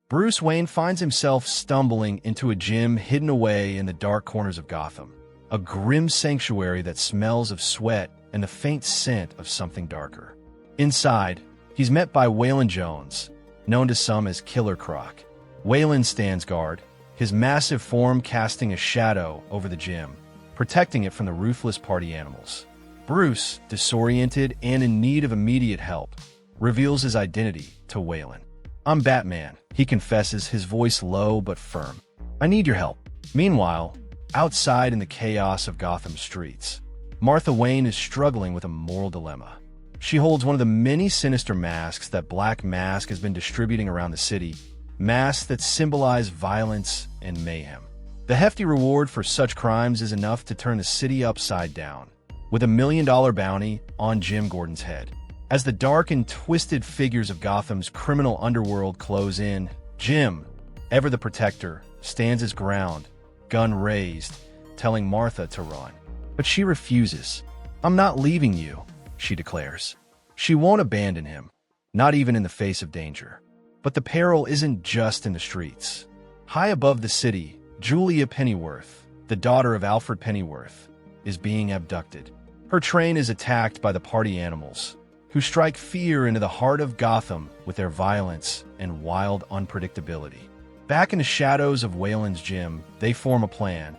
Bruce Wayne finds himself stumbling into a gym hidden away in the dark corners of Gotham, a grim sanctuary that smells of sweat and the faint scent of something darker. Inside, he's met by Waylon Jones, known to some as Killer Croc. Waylon stands guard, his massive form casting a shadow over the gym, protecting it from the ruthless party animals. Bruce, disoriented and in need of immediate help, reveals his identity to Waylon. "I'm Batman," he confesses, his voice low but firm. "I need your help." Meanwhile, outside in the chaos of Gotham streets, Martha Wayne is struggling with a moral dilemma. She holds one of the many sinister masks that Black Mask has been distributing around the city, masks that symbolize violence and mayhem. The hefty reward for such crimes is enough to turn the city upside down, with a $1 million bounty on Jim Gordon's head. As the dark and twisted figures of Gotham's criminal underworld close in, Jim, ever the protector, stands his ground, gun raised, telling Martha to run. But she refuses. "I'm not leaving you," she declares. She won't abandon him, not even in the face of danger. But the peril isn't just in the streets. High above the city, Julia Pennyworth, the daughter of Alfred Pennyworth, is being abducted. Her train is attacked by the party animals, who strike fear into the heart of Gotham with their violence and wild unpredictability. Back in the shadows of Waylon's gym, they form a plan,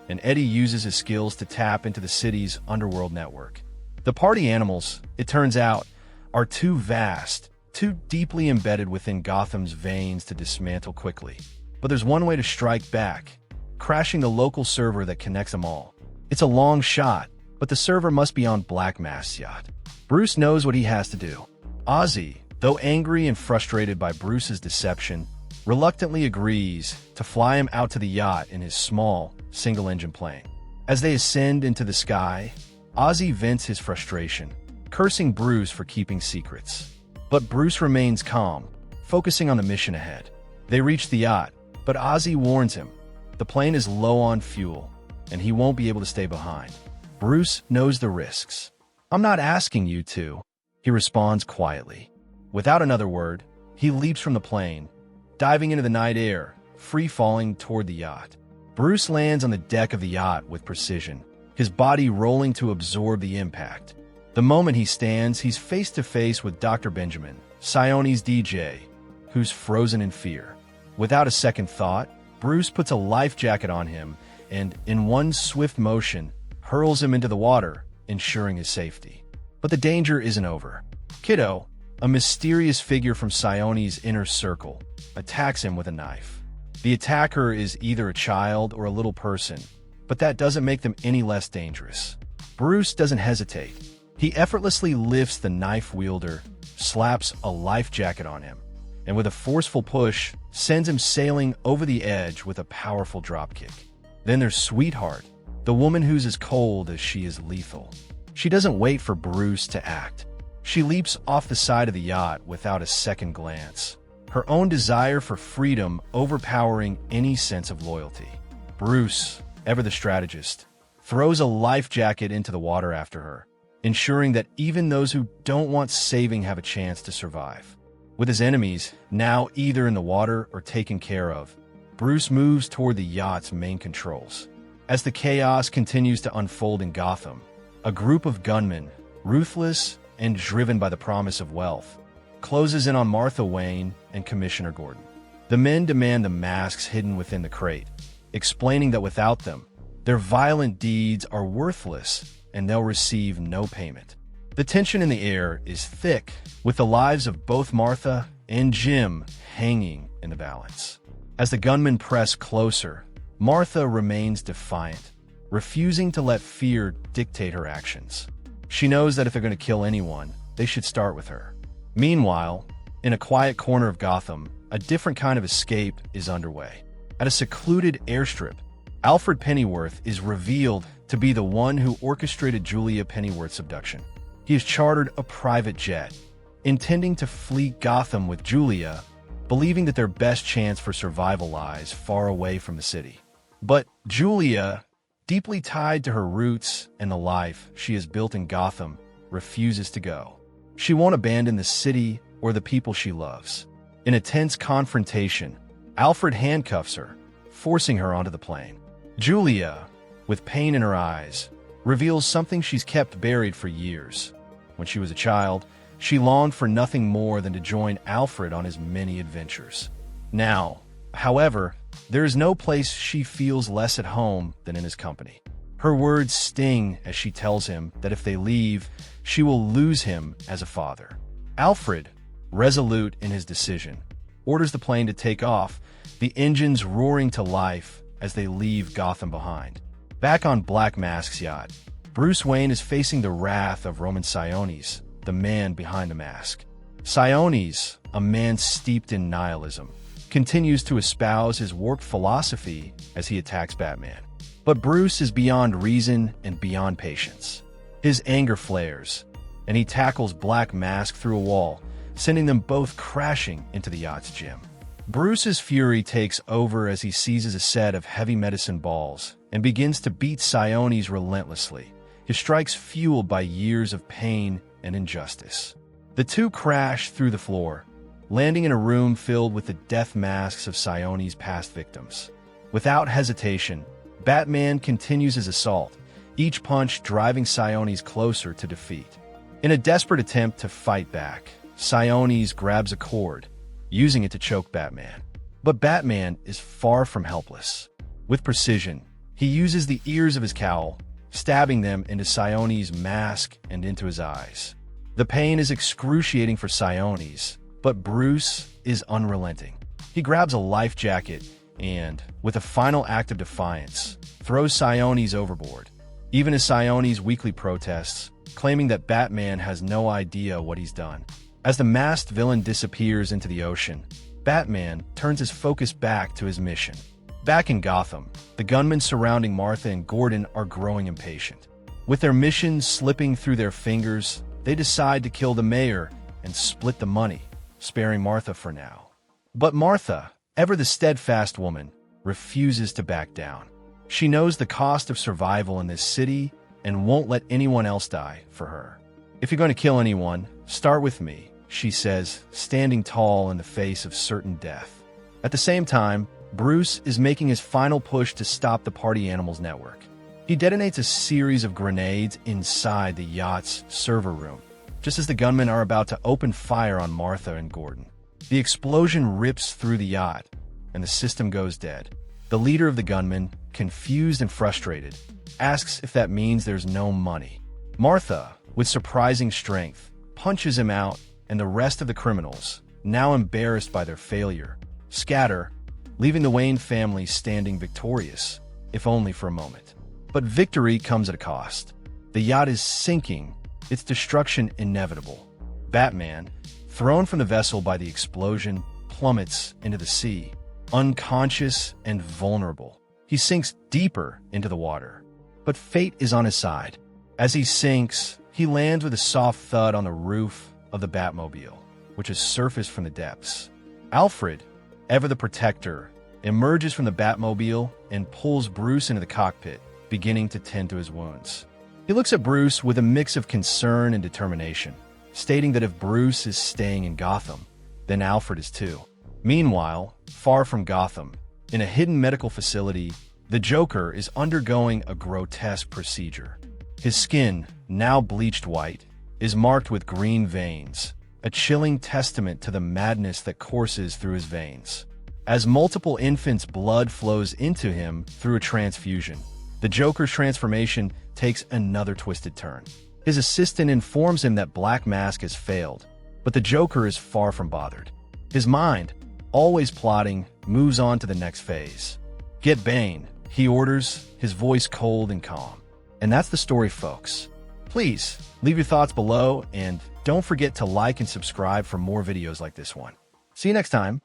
and Eddie uses his skills to tap into the city's underworld network. The party animals, it turns out, are too vast, too deeply embedded within Gotham's veins to dismantle quickly. But there's one way to strike back, crashing the local server that connects them all. It's a long shot, but the server must be on Black Mask's yacht. Bruce knows what he has to do. Ozzy, though angry and frustrated by Bruce's deception, reluctantly agrees to fly him out to the yacht in his small, single-engine plane. As they ascend into the sky, Ozzy vents his frustration, cursing Bruce for keeping secrets. But Bruce remains calm, focusing on the mission ahead. They reach the yacht, but Ozzy warns him. The plane is low on fuel, and he won't be able to stay behind. Bruce knows the risks. "I'm not asking you to," he responds quietly. Without another word, he leaps from the plane, diving into the night air, free-falling toward the yacht. Bruce lands on the deck of the yacht with precision, his body rolling to absorb the impact. The moment he stands, he's face-to-face with Dr. Benjamin, Sione's DJ, who's frozen in fear. Without a second thought, Bruce puts a life jacket on him and, in one swift motion, hurls him into the water, ensuring his safety. But the danger isn't over. Kiddo, a mysterious figure from Sione's inner circle, attacks him with a knife. The attacker is either a child or a little person, but that doesn't make them any less dangerous. Bruce doesn't hesitate. He effortlessly lifts the knife wielder, slaps a life jacket on him, and with a forceful push, sends him sailing over the edge with a powerful dropkick. Then there's Sweetheart, the woman who's as cold as she is lethal. She doesn't wait for Bruce to act. She leaps off the side of the yacht without a second glance, her own desire for freedom overpowering any sense of loyalty. Bruce, ever the strategist, throws a life jacket into the water after her, ensuring that even those who don't want saving have a chance to survive. With his enemies now either in the water or taken care of, Bruce moves toward the yacht's main controls. As the chaos continues to unfold in Gotham, a group of gunmen, ruthless and driven by the promise of wealth, closes in on Martha Wayne and Commissioner Gordon. The men demand the masks hidden within the crate, explaining that without them, their violent deeds are worthless and they'll receive no payment. The tension in the air is thick, with the lives of both Martha and Jim hanging in the balance. As the gunmen press closer, Martha remains defiant, refusing to let fear dictate her actions. She knows that if they're going to kill anyone, they should start with her. Meanwhile, in a quiet corner of Gotham, a different kind of escape is underway. At a secluded airstrip, Alfred Pennyworth is revealed to be the one who orchestrated Julia Pennyworth's abduction. He has chartered a private jet, intending to flee Gotham with Julia, believing that their best chance for survival lies far away from the city. But Julia, deeply tied to her roots and the life she has built in Gotham, refuses to go. She won't abandon the city or the people she loves. In a tense confrontation, Alfred handcuffs her, forcing her onto the plane. Julia, with pain in her eyes, reveals something she's kept buried for years. When she was a child, she longed for nothing more than to join Alfred on his many adventures. Now, however, there is no place she feels less at home than in his company. Her words sting as she tells him that if they leave, she will lose him as a father. Alfred, resolute in his decision, orders the plane to take off, the engines roaring to life as they leave Gotham behind. Back on Black Mask's yacht, Bruce Wayne is facing the wrath of Roman Sionis, the man behind the mask. Sionis, a man steeped in nihilism, continues to espouse his warped philosophy as he attacks Batman. But Bruce is beyond reason and beyond patience. His anger flares, and he tackles Black Mask through a wall, sending them both crashing into the yacht's gym. Bruce's fury takes over as he seizes a set of heavy medicine balls and begins to beat Sionis relentlessly, his strikes fueled by years of pain and injustice. The two crash through the floor, landing in a room filled with the death masks of Sionis' past victims. Without hesitation, Batman continues his assault, each punch driving Sionis closer to defeat. In a desperate attempt to fight back, Sionis grabs a cord, using it to choke Batman. But Batman is far from helpless. With precision, he uses the ears of his cowl, stabbing them into Sionis' mask and into his eyes. The pain is excruciating for Sionis, but Bruce is unrelenting. He grabs a life jacket and, with a final act of defiance, throws Sionis overboard, even as Sionis weakly protests, claiming that Batman has no idea what he's done. As the masked villain disappears into the ocean, Batman turns his focus back to his mission. Back in Gotham, the gunmen surrounding Martha and Gordon are growing impatient. With their mission slipping through their fingers, they decide to kill the mayor and split the money, sparing Martha for now. But Martha, ever the steadfast woman, refuses to back down. She knows the cost of survival in this city and won't let anyone else die for her. "If you're going to kill anyone, start with me," she says, standing tall in the face of certain death. At the same time, Bruce is making his final push to stop the Party Animals network. He detonates a series of grenades inside the yacht's server room, just as the gunmen are about to open fire on Martha and Gordon. The explosion rips through the yacht, and the system goes dead. The leader of the gunmen, confused and frustrated, asks if that means there's no money. Martha, with surprising strength, punches him out, and the rest of the criminals, now embarrassed by their failure, scatter, leaving the Wayne family standing victorious, if only for a moment. But victory comes at a cost. The yacht is sinking, its destruction inevitable. Batman, thrown from the vessel by the explosion, plummets into the sea, unconscious and vulnerable. He sinks deeper into the water. But fate is on his side. As he sinks, he lands with a soft thud on the roof of the Batmobile, which has surfaced from the depths. Alfred, ever the protector, emerges from the Batmobile and pulls Bruce into the cockpit, beginning to tend to his wounds. He looks at Bruce with a mix of concern and determination, stating that if Bruce is staying in Gotham, then Alfred is too. Meanwhile, far from Gotham, in a hidden medical facility, the Joker is undergoing a grotesque procedure. His skin, now bleached white, is marked with green veins, a chilling testament to the madness that courses through his veins. As multiple infants' blood flows into him through a transfusion, the Joker's transformation takes another twisted turn. His assistant informs him that Black Mask has failed, but the Joker is far from bothered. His mind, always plotting, moves on to the next phase. "Get Bane," he orders, his voice cold and calm. And that's the story, folks. Please, leave your thoughts below, and don't forget to like and subscribe for more videos like this one. See you next time.